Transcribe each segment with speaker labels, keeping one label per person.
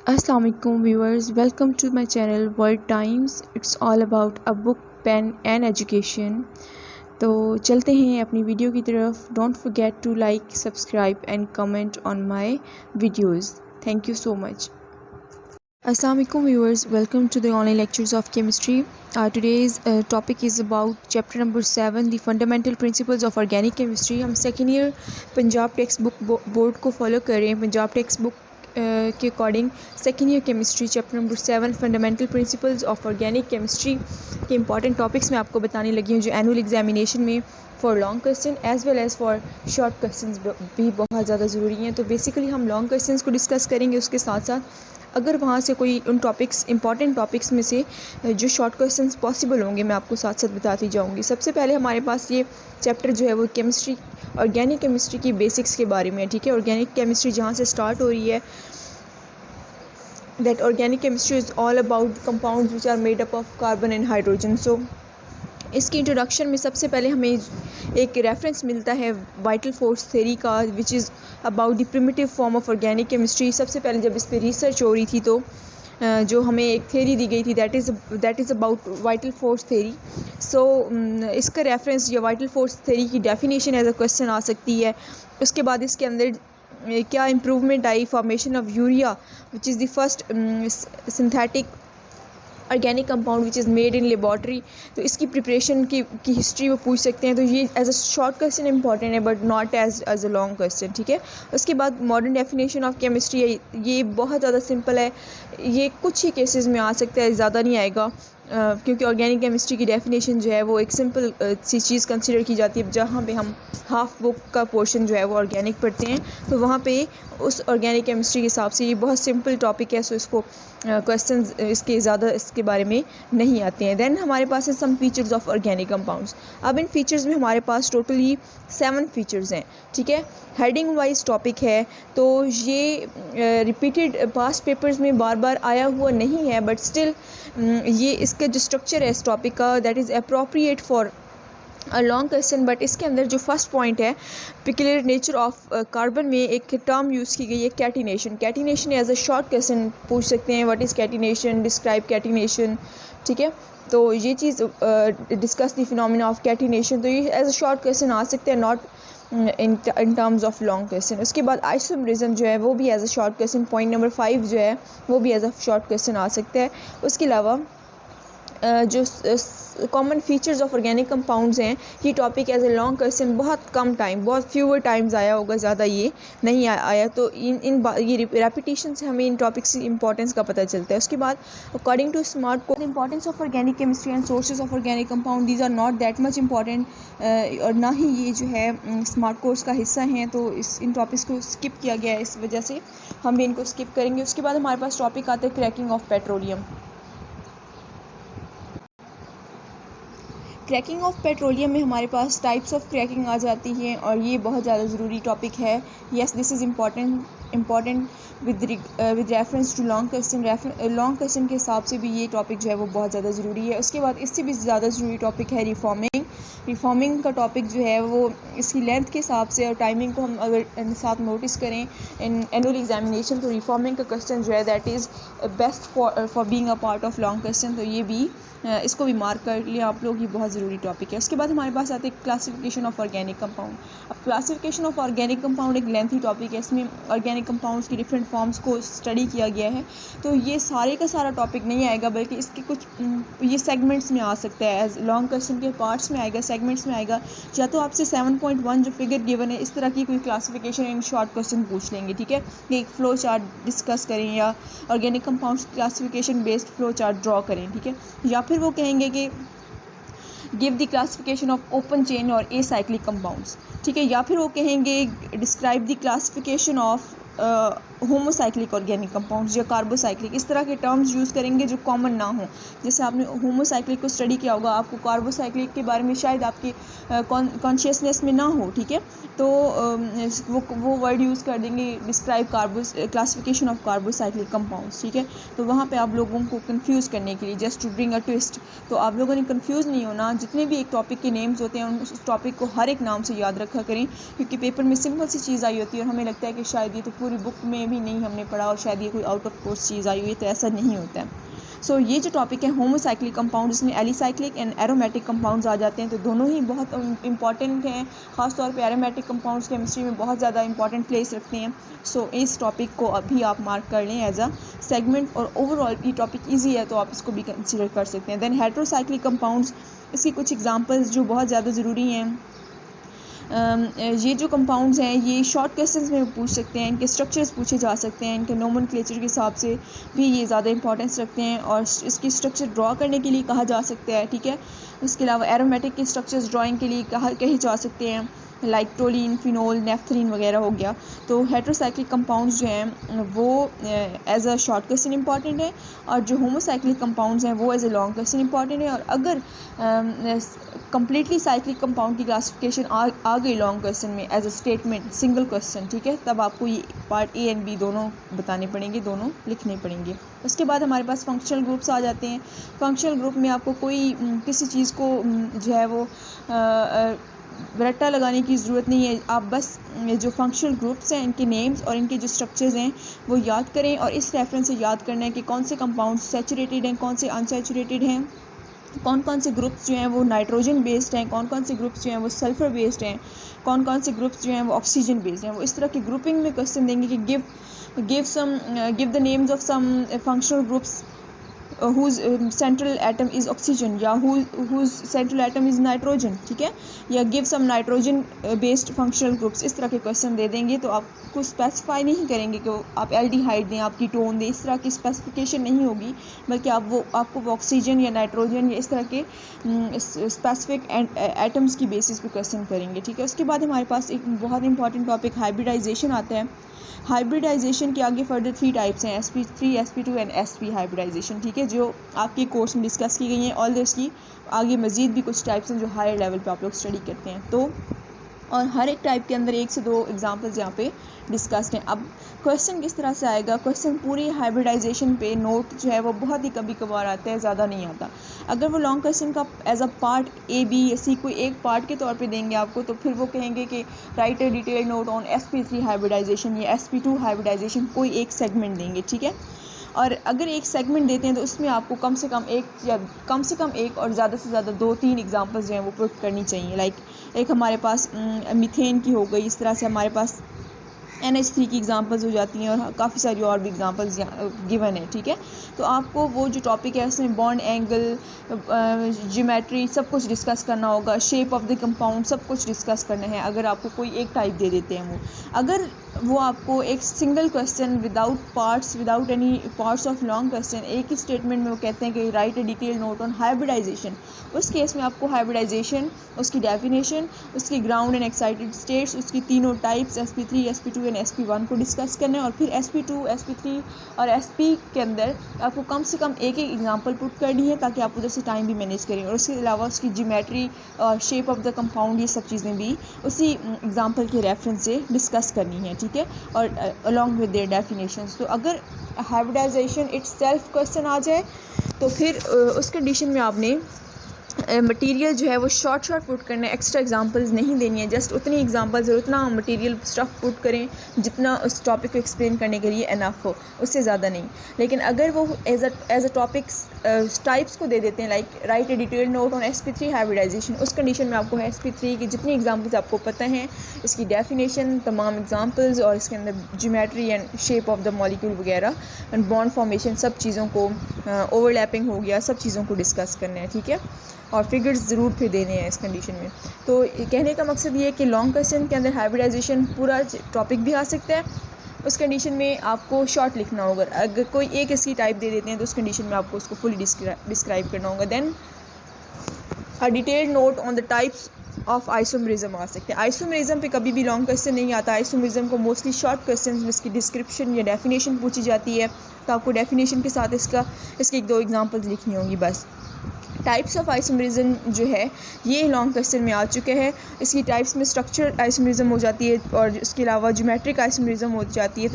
Speaker 1: Assalamu alaikum viewers, welcome to my channel Word Times. It's all about a book, pen and education. तो चलते हैं अपनी video की तरफ. Don't forget to like, subscribe and comment on my videos. Thank you so much. Assalamu alaikum viewers, welcome to the online lectures of chemistry. Today's topic is about chapter number 7, the fundamental principles of organic chemistry. हम second year Punjab text book board को follow कर रहे हैं. Punjab text book के according second year chemistry chapter number 7 fundamental principles of organic chemistry के important topics मैं आपको बताने लगी हूँ जो एनुअल एग्जामिनेशन में for long question as well as for short questions भी बहुत ज़्यादा ज़रूरी हैं. तो बेसिकली हम लॉन्ग क्वेश्चंस को डिस्कस करेंगे, उसके साथ साथ अगर वहाँ से कोई उन टॉपिक्स इंपॉर्टेंट टॉपिक्स में से जो शॉर्ट क्वेश्चंस पॉसिबल होंगे मैं आपको साथ साथ बताती जाऊँगी. सबसे पहले हमारे पास ये चैप्टर जो है वो केमिस्ट्री ऑर्गेनिक केमिस्ट्री की बेसिक्स के बारे में है. ठीक है, ऑर्गेनिक केमिस्ट्री जहाँ से स्टार्ट हो रही है that organic chemistry is all about compounds which are made up of carbon and hydrogen. So इसकी इंट्रोडक्शन में सबसे पहले हमें एक रेफरेंस मिलता है वाइटल फोर्स थ्योरी का which is about the primitive form of organic chemistry. सबसे पहले जब इस पर रिसर्च हो रही थी तो जो हमें एक थ्योरी दी गई थी that is about vital force theory. So इसका रेफरेंस या वाइटल फोर्स थ्योरी की डेफिनेशन एज अ क्वेश्चन आ सकती है. उसके बाद इसके अंदर क्या इम्प्रूवमेंट आई, formation of urea which is the first synthetic organic compound which is made in laboratory. तो इसकी प्रिपरेशन की हिस्ट्री वो पूछ सकते हैं. तो ये as a short question important है but not as a long question. ठीक है, उसके बाद मॉडर्न डेफिनेशन ऑफ केमिस्ट्री है. ये बहुत ज़्यादा सिंपल है, ये कुछ ही केसेस में आ सकता है, ज़्यादा नहीं आएगा क्योंकि ऑर्गेनिक केमिस्ट्री की डेफिनेशन जो है वो एक सिंपल सी चीज़ कंसिडर की जाती है. जहाँ पे हम हाफ बुक का पोर्शन जो है वो ऑर्गेनिक पढ़ते हैं तो वहाँ पे उस ऑर्गेनिक केमिस्ट्री के हिसाब से ये बहुत सिंपल टॉपिक है. सो इसको क्वेश्चंस इसके ज़्यादा इसके बारे में नहीं आते हैं. देन हमारे पास है some features of organic compounds. अब इन फीचर्स में हमारे पास टोटली 7 फीचर्स हैं. ठीक है, हेडिंग वाइज टॉपिक है तो ये रिपीटेड पास्ट पेपर्स में बार बार आया हुआ नहीं है बट स्टिल ये इसका जो स्ट्रक्चर है इस टॉपिक का that is appropriate for a long question. But इसके अंदर जो फर्स्ट पॉइंट है पिक्युलर नेचर ऑफ कार्बन में एक टर्म यूज़ की गई है catenation. Catenation as a short question पूछ सकते हैं what is catenation, describe catenation. ठीक है, तो ये चीज़ discuss the phenomena of catenation. तो ये एज अ शॉर्ट क्वेश्चन आ सकते हैं, not in terms of long question. उसके बाद आइसोमरिज्म जो है वो भी as a short question, point number 5 जो है वो भी एज अ शॉर्ट क्वेश्चन आ सकता है. उसके अलावा जो common features of organic compounds हैं ये topic as a long question बहुत कम टाइम, बहुत फ्यूअर टाइम्स आया होगा, ज़्यादा ये नहीं आया. तो ये रेपिटेशन से हमें इन टॉपिक्स की इंपॉर्टेंस का पता चलता है. उसके बाद according to smart course importance of organic chemistry and sources of organic compound these are not that much important और ना ही ये जो है स्मार्ट कोर्स का हिस्सा हैं. तो इन टॉपिक्स को स्किप किया गया है, इस वजह से हम भी इनको स्किप करेंगे. उसके बाद हमारे पास टॉपिक आता है cracking of petroleum. Cracking of petroleum में हमारे पास टाइप्स ऑफ क्रैकिंग आ जाती हैं और ये बहुत ज़्यादा ज़रूरी टॉपिक है. Yes, this is important with reference to long question. Long question के हिसाब से भी ये टॉपिक जो है वो बहुत ज़्यादा ज़रूरी है. उसके बाद इससे भी ज़्यादा ज़रूरी टॉपिक है रिफॉर्मिंग का टॉपिक जो है वो इसकी लेंथ के हिसाब से और टाइमिंग को हम अगर साथ नोटिस करें इन एनुअल एग्जामिनेशन तो रिफॉर्मिंग का क्वेश्चन जो है that is best for being a part of long question. तो ये भी इसको भी मार्क कर लिया आप लोग, ये बहुत ज़रूरी टॉपिक है. उसके बाद हमारे पास आते हैं क्लासिफिकेशन ऑफ ऑर्गेनिक कंपाउंड. अब क्लासिफिकेशन ऑफ ऑर्गेनिक कंपाउंड एक लेंथी टॉपिक है. इसमें ऑर्गेनिक कंपाउंड्स की डिफरेंट फॉर्म्स को स्टडी किया गया है. तो ये सारे का सारा टॉपिक नहीं आएगा बल्कि इसके कुछ ये सेगमेंट्स में आ सकता है. एज लॉन्ग क्वेश्चन के पार्ट्स में आएगा, सेगमेंट्स में आएगा. या तो आपसे 7.1 जो फिगर गिवन है इस तरह की कोई क्लासिफिकेशन इन शॉर्ट क्वेश्चन पूछ लेंगे. ठीक है, एक फ्लो चार्ट डिस्कस करें या organic compounds classification based flow chart draw करें. ठीक है, या फिर वो कहेंगे कि give the classification of open chain और एसाइक्लिक कंपाउंड्स. ठीक है, या फिर वो कहेंगे describe the classification of homocyclic organic compounds या कार्बोसाइक्लिक. इस तरह के टर्म्स यूज़ करेंगे जो कॉमन ना हो. जैसे आपने होमोसाइक्लिक को स्टडी किया होगा, आपको कार्बोसाइक्लिक के बारे में शायद आपकी कॉन्शियसनेस में ना हो. ठीक है, तो वो वर्ड यूज़ कर देंगे describe classification of carbocyclic compounds. ठीक है, तो वहाँ पे आप लोगों को कंफ्यूज करने के लिए just to bring a twist. तो आप लोगों ने कंफ्यूज नहीं होना. जितने भी एक टॉपिक के नेम्स होते हैं उस टॉपिक को हर एक नाम से याद रखा करें क्योंकि पेपर में सिंपल सी चीज़ आई होती है और हमें लगता है कि शायद ये तो पूरी बुक में भी नहीं हमने पढ़ा और शायद ये कोई आउट ऑफ कोर्स चीज़ आई हुई, तो ऐसा नहीं होता है। सो ये जो टॉपिक है होमोसाइक्लिक कंपाउंड, इसमें एलिसाइक्लिक एंड एरोमेटिक कंपाउंड्स आ जाते हैं, तो दोनों ही बहुत इंपॉर्टेंट हैं। ख़ासतौर पे एरोमेटिक कंपाउंड्स केमिस्ट्री में बहुत ज़्यादा इंपॉर्टेंट प्लेस रखते हैं। सो इस टॉपिक को अभी आप मार्क कर लें एज अ सेगमेंट, और ओवरऑल ये टॉपिक ईजी है तो आप इसको भी कंसिडर कर सकते हैं। देन हेट्रोसाइक्लिक कंपाउंड्स, इसकी कुछ एग्जांपल्स जो बहुत ज़्यादा ज़रूरी हैं। ये जो कंपाउंड्स हैं ये शॉर्ट क्वेश्चंस में पूछ सकते हैं, इनके स्ट्रक्चर्स पूछे जा सकते हैं, इनके नोमेनक्लेचर के हिसाब से भी ये ज़्यादा इंपॉर्टेंस रखते हैं और इसकी स्ट्रक्चर ड्रॉ करने के लिए कहा जा सकता है, ठीक है। इसके अलावा एरोमेटिक के स्ट्रक्चर्स ड्राइंग के लिए कहे जा सकते हैं, लाइक टोलिन, फिनोल, नेफ्थलीन वगैरह हो गया। तो हेट्रोसाइक्लिक कंपाउंड्स जो हैं वो as a short question important है, और जो होमोसाइक्लिक कंपाउंड्स हैं वो as a long question important है। और अगर कम्प्लीटली साइक्लिक कंपाउंड की क्लासिफिकेशन आ गई लॉन्ग क्वेश्चन में as a statement single question, ठीक है, तब आपको ये पार्ट ए एंड बी दोनों बताने पड़ेंगे, दोनों लिखने पड़ेंगे। उसके बाद हमारे पास फंक्शनल ग्रुप्स आ जाते हैं। फंक्शनल ग्रुप में आपको कोई किसी चीज़ को जो है वो रट्टा लगाने की ज़रूरत नहीं है, आप बस जो फंक्शनल ग्रुप्स हैं इनके नेम्स और इनके जो स्ट्रक्चर्स हैं वो याद करें, और इस रेफरेंस से याद करना है कि कौन से कंपाउंड सैचुरेटेड हैं, कौन से अनसैचुरेटेड हैं, कौन कौन से ग्रुप्स जो हैं वो नाइट्रोजन बेस्ड हैं, कौन कौन से ग्रुप्स जो हैं वो सल्फ़र बेस्ड हैं, कौन कौन से ग्रुप्स जो हैं वो ऑक्सीजन बेस्ड हैं। वो इस तरह की ग्रुपिंग में क्वेश्चन देंगे कि give the names of some functional groups whose central atom is oxygen, या whose central atom is nitrogen, ठीक है, या give some nitrogen based functional groups। इस तरह के क्वेश्चन दे देंगे तो आपको स्पेसिफाई नहीं करेंगे कि आप एल्डिहाइड दें, आप कीटोन दें, इस तरह की स्पेसिफिकेशन नहीं होगी, बल्कि आपको वो ऑक्सीजन या नाइट्रोजन या इस तरह के स्पेसिफिक एटम्स की बेसिस पे क्वेश्चन करेंगे, ठीक है। उसके बाद हमारे पास एक बहुत इंपॉर्टेंट टॉपिक हाइब्रिडाइजेशन आता है। हाइब्रिडाइजेशन के आगे फर्दर 3 टाइप्स हैं, sp3, sp2 and sp hybridisation, ठीक है, जो आपके कोर्स में डिस्कस की गई हैं। ऑल दिस की आगे मज़ीद भी कुछ टाइप्स हैं जो हायर लेवल पे आप लोग स्टडी करते हैं, तो और हर एक टाइप के अंदर 1 से 2 एग्जांपल्स यहाँ पे डिस्कस्ड हैं। अब क्वेश्चन किस तरह से आएगा, क्वेश्चन पूरी हाइब्रिडाइजेशन पे नोट जो है वो बहुत ही कभी कभार आता है, ज़्यादा नहीं आता। अगर वो लॉन्ग क्वेश्चन का as a part A, B या सी कोई एक पार्ट के तौर पे देंगे आपको, तो फिर वो कहेंगे कि write a detail note on sp3 hybridisation या sp2 हाइब्रिडाइजेशन, कोई एक सेगमेंट देंगे, ठीक है। और अगर एक सेगमेंट देते हैं तो उसमें आपको कम से कम एक और ज़्यादा से ज़्यादा 2-3 एग्जांपल्स जो हैं वो पुट करनी चाहिए। लाइक एक हमारे पास मीथेन की हो गई, इस तरह से हमारे पास NH3 की एग्जांपल्स हो जाती हैं, और काफ़ी सारी और भी एग्जांपल्स गिवन है, ठीक है। तो आपको वो जो टॉपिक है उसमें बॉन्ड एंगल, ज्योमेट्री सब कुछ डिस्कस करना होगा, शेप ऑफ द कंपाउंड सब कुछ डिस्कस करना है। अगर आपको कोई एक टाइप दे देते हैं अगर वो आपको एक single question without any parts of long question, एक ही स्टेटमेंट में वो कहते हैं कि write a detail note on hybridisation, उस केस में आपको हाइब्रिडाइजेशन, उसकी डेफिनेशन, उसकी ग्राउंड एंड एक्साइटेड स्टेट्स, उसकी तीनों types sp3, sp2 and sp1 को डिस्कस करना है, और फिर sp2, sp3 और sp के अंदर आपको कम से कम एक एग्जांपल पुट करनी है, ताकि आप उधर से टाइम भी मैनेज करें। और उसके अलावा उसकी ज्योमेट्री और शेप ऑफ द कंपाउंड, ये सब चीज़ें भी उसी एग्जांपल के रेफरेंस से डिस्कस करनी है, ठीक है, और अलॉन्ग विद देयर डेफिनेशंस। तो अगर हाइब्रिडाइजेशन इटसेल्फ क्वेश्चन आ जाए तो फिर उस कंडीशन में आपने मटेरियल जो है वो शॉर्ट पुट करना है, एक्स्ट्रा एग्जांपल्स नहीं देनी है, जस्ट उतनी एग्जांपल्स और उतना मटेरियल स्टफ़ पुट करें जितना उस टॉपिक को एक्सप्लेन करने के लिए इनफ हो, उससे ज़्यादा नहीं। लेकिन अगर वो एज अ टॉपिक्स टाइप्स को दे देते हैं, like write a detail note on sp3 hybridisation, उस कंडीशन में आपको sp3 की जितनी एग्जांपल्स आपको पता हैं, इसकी डेफिनेशन, तमाम एग्जांपल्स और इसके अंदर geometry and shape of the molecule वगैरह एंड बॉन्ड फॉर्मेशन, सब चीज़ों को ओवरलैपिंग हो गया, सब चीज़ों को डिस्कस करना है, ठीक है, और फिगर्स ज़रूर फिर देने हैं इस कंडीशन में। तो कहने का मकसद ये है कि लॉन्ग क्वेश्चन के अंदर हाइब्रिडाइजेशन पूरा टॉपिक भी आ सकता है, उस कंडीशन में आपको शॉर्ट लिखना होगा। अगर कोई एक इसकी टाइप दे देते हैं तो उस कंडीशन में आपको उसको फुली डिस्क्राइब करना होगा। Then a detailed note on the types of isomerism आ सकते हैं। आइसोमरिज्म पे कभी भी लॉन्ग क्वेश्चन नहीं आता। आइसोमरिज्म को मोस्टली शॉर्ट क्वेश्चन में इसकी डिस्क्रिप्शन या डेफिनेशन पूछी जाती है, तो आपको डेफिनेशन के साथ इसकी 1-2 एग्जांपल्स लिखनी होंगी बस। टाइप्स ऑफ आइसोमरिज्म जो है ये लॉन्ग क्वेश्चन में आ चुके हैं। इसकी टाइप्स में स्ट्रक्चरल आइसोमरिज्म हो जाती है और इसके अलावा ज्योमेट्रिक आइसोमरिज्म हो जाती है।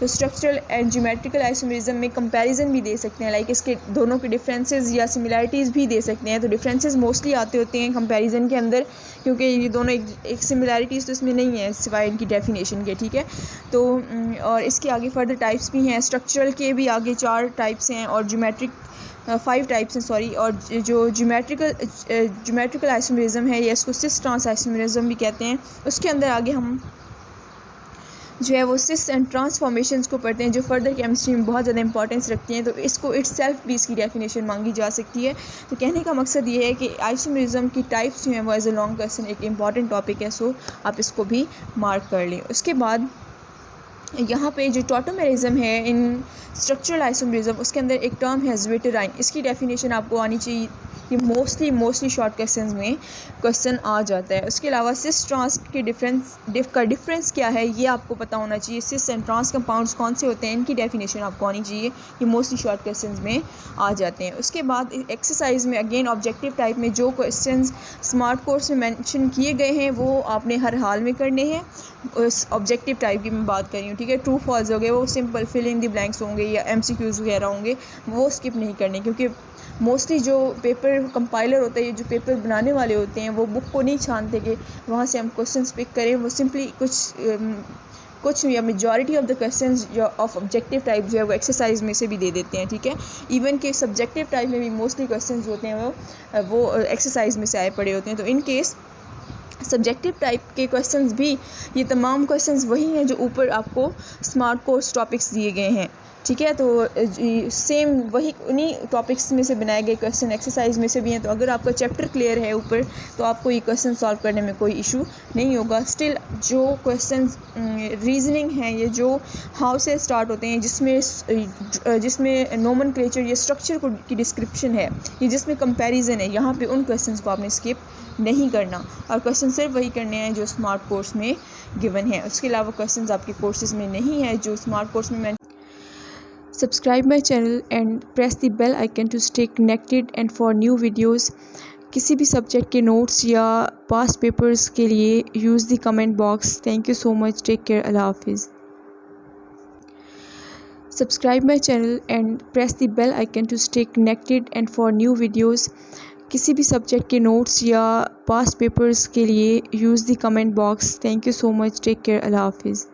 Speaker 1: तो स्ट्रक्चरल एंड ज्योमेट्रिकल आइसोमरिज्म में कंपैरिजन भी दे सकते हैं, लाइक इसके दोनों के डिफरेंसेस या सिमिलैरिटीज़ भी दे सकते हैं। तो डिफरेंसेस मोस्टली आते होते हैं कंपैरिजन के अंदर, क्योंकि ये दोनों एक सिमिलैरिटीज़ तो इसमें नहीं है सिवाय इनकी डेफिनेशन के, ठीक है। तो और इसके आगे फर्दर टाइप्स भी हैं, स्ट्रक्चरल के भी आगे 4 टाइप्स हैं और ज्योमेट्रिक 5 टाइप्स हैं सॉरी। और जो ज्योमेट्रिकल आइसोमरिज्म है या इसको सिस ट्रांस आइसोमरिज्म भी कहते हैं, उसके अंदर आगे हम जो है वो सिस एंड ट्रांसफॉर्मेशंस को पढ़ते हैं जो फर्दर केमिस्ट्री में बहुत ज़्यादा इंपॉर्टेंस रखती हैं। तो इसको इट्सेल्फ भी इसकी डेफिनेशन मांगी जा सकती है। तो कहने का मकसद ये है कि आइसोमरिज्म की टाइप्स जो हैं वो एज ए लॉन्ग क्वेश्चन एक इंपॉर्टेंट टॉपिक है, सो आप इसको भी मार्क कर लें। उसके बाद यहाँ पे जो टॉटोमेरिज्म है इन स्ट्रक्चरल आइसोमरिज्म, उसके अंदर एक टर्म है ज्वेटेराइन। इसकी डेफिनेशन आपको आनी चाहिए, ये मोस्टली शॉर्ट क्वेश्चंस में क्वेश्चन आ जाता है। उसके अलावा सिस ट्रांस के डिफरेंस क्या है ये आपको पता होना चाहिए। सिस एंड ट्रांस कंपाउंड्स कौन से होते हैं इनकी डेफिनेशन आपको आनी चाहिए, ये मोस्टली शॉर्ट क्वेश्चंस में आ जाते हैं। उसके बाद एक्सरसाइज में अगेन ऑब्जेक्टिव टाइप में जो क्वेश्चंस स्मार्ट कोर्स में मेंशन किए गए हैं वो आपने हर हाल में करने हैं। उस ऑब्जेक्टिव टाइप की मैं बात कर रही हूँ, ठीक है। ट्रू फॉल्स हो गए वो simple fill in the blanks होंगे या MCQs वगैरह होंगे, वो स्किप नहीं करने, क्योंकि मोस्टली जो पेपर कंपाइलर होता है, ये जो पेपर बनाने वाले होते हैं वो बुक को नहीं छानते कि वहाँ से हम क्वेश्चन पिक करें। वो सिंपली कुछ या majority of the questions of objective type जो है वो एक्सरसाइज में से भी दे देते हैं, ठीक है। इवन के सब्जेक्टिव टाइप में भी मोस्टली क्वेश्चंस होते हैं वो एक्सरसाइज में से आए पड़े होते हैं। तो इन केस सब्जेक्टिव टाइप के क्वेश्चंस भी ये तमाम क्वेश्चंस वही हैं जो ऊपर आपको स्मार्ट कोर्स टॉपिक्स दिए गए हैं, ठीक है। तो सेम वही उन्हीं टॉपिक्स में से बनाए गए क्वेश्चन एक्सरसाइज में से भी हैं। तो अगर आपका चैप्टर क्लियर है ऊपर तो आपको ये क्वेश्चन सॉल्व करने में कोई इशू नहीं होगा। स्टिल जो क्वेश्चन रीजनिंग हैं ये जो हाउ से स्टार्ट होते हैं, जिसमें नोमेनक्लेचर या स्ट्रक्चर की डिस्क्रिप्शन है, ये जिसमें कंपैरिजन है, यहाँ पे उन क्वेश्चंस को आपने स्किप नहीं करना और क्वेश्चन सिर्फ वही करने हैं जो स्मार्ट कोर्स में गिवन है। उसके अलावा क्वेश्चंस आपके कोर्सेज में नहीं है जो स्मार्ट कोर्स में। Subscribe my channel and press the bell icon to stay connected and for new videos। किसी भी सब्जेक्ट के नोट्स या पास्ट पेपर्स के लिए use the comment box. Thank you so much, take care, अल्लाह हाफिज़। Subscribe my channel and press the bell icon to stay connected and for new videos। किसी भी सब्जेक्ट के नोट्स या पास्ट पेपर्स के लिए use the comment box. Thank you so much, take care, अल्लाह हाफिज़।